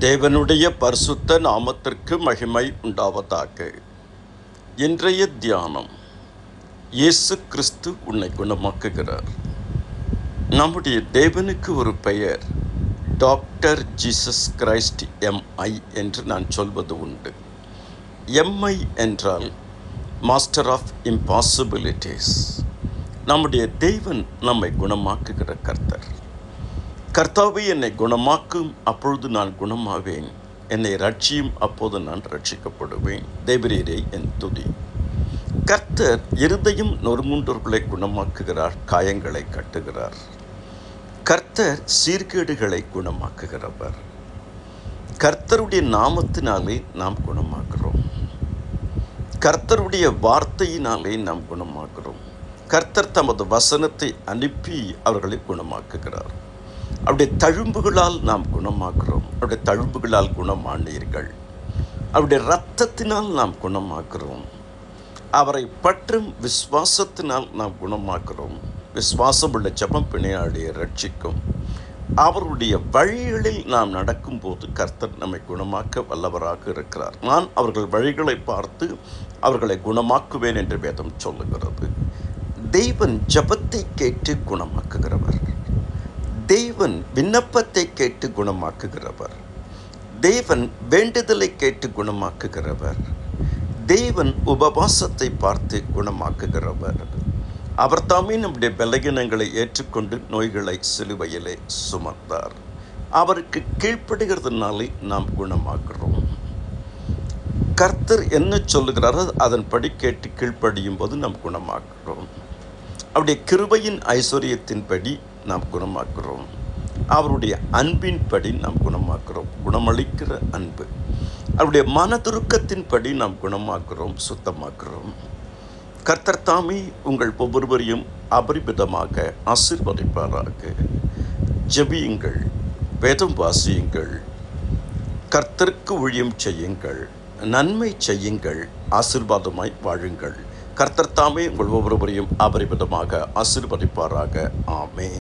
தேவனுடைய பரிசுத்த நாமத்திற்கு மகிமை உண்டாவதாக. இன்றைய தியானம், இயேசு கிறிஸ்து உன்னை குணமாக்குகிறார். நம்முடைய தேவனுக்கு ஒரு பெயர் டாக்டர் ஜீசஸ் கிரைஸ்ட் எம்ஐ என்று நான் சொல்வது உண்டு. எம்ஐ என்றால் மாஸ்டர் ஆஃப் இம்பாசிபிலிட்டிஸ். நம்முடைய தேவன் நம்மை குணமாக்குகிற கர்த்தர். கர்த்தாவே, என்னை குணமாக்கும், அப்பொழுது நான் குணமாவேன். என்னை ரட்சியும், அப்போது நான் ரட்சிக்கப்படுவேன். தேவரீரே என் துதி. கர்த்தர் இருதயம் நொறுங்குண்டவர்களை குணமாக்குகிறார், காயங்களை கட்டுகிறார். கர்த்தர் சீர்கேடுகளை குணமாக்குகிறவர். கர்த்தருடைய நாமத்தினாலே நாம் குணமாக்குறோம். கர்த்தருடைய வார்த்தையினாலே நாம் குணமாக்குறோம். கர்த்தர் தமது வசனத்தை அனுப்பி அவர்களை குணமாக்குகிறார். அவருடைய தழும்புகளால் நாம் குணமாக்குறோம். அவருடைய தழும்புகளால் குணமானீர்கள். அவருடைய இரத்தத்தினால் நாம் குணமாக்குறோம். அவரை பற்றும் விசுவாசத்தினால் நாம் குணமாக்குறோம். விசுவாசமுள்ள ஜெபம் பிணையாளியை ரட்சிக்கும். அவருடைய வழிகளில் நாம் நடக்கும்போது கர்த்தர் நம்மை குணமாக்க வல்லவராக இருக்கிறார். நான் அவர்கள் வழிகளை பார்த்து அவர்களை குணமாக்குவேன் என்று வேதம் சொல்லுகிறது. தேவன் ஜெபத்தை கேட்டு குணமாக்குகிறவர். தேவன் விண்ணப்பத்தை கேட்டு குணமாக்குகிறவர். தேவன் வேண்டுதலை கேட்டு குணமாக்குகிறவர். தேவன் உபவாசத்தை பார்த்து குணமாக்குகிறவர். அவர் தாமே நம்முடைய பலகீனங்களை ஏற்றுக்கொண்டு நோய்களை சிலுவையிலே சுமந்தார். அவருக்கு கீழ்ப்படுகிறதுனாலே நாம் குணமாக்குறோம். கர்த்தர் என்ன சொல்லுகிறாரோ அதன்படி கேட்டு கீழ்ப்படியும் போது நாம் குணமாக்குறோம். அவருடைய கிருபையின் ஐஸ்வர்யத்தின்படி நாம் குணமாக்குறோம். அவருடைய அன்பின்படி நாம் குணமாக்குறோம். குணமளிக்கிற அன்பு. அவருடைய மனதுருக்கத்தின்படி நாம் குணமாக்குறோம், சுத்தமாக்குறோம். கர்த்தர் தாமே உங்கள் ஒவ்வொருவரையும் அபரிமிதமாக ஆசீர்வதிப்பாராக. ஜெபியுங்கள், வேதம் வாசியுங்கள், கர்த்தருக்கு ஊழியம் செய்யுங்கள், நன்மை செய்யுங்கள், ஆசீர்வாதமாய் வாழுங்கள். கர்த்தர் தாமே உங்கள் ஒவ்வொருவரையும் அபரிமிதமாக ஆசீர்வதிப்பாராக. ஆமென்.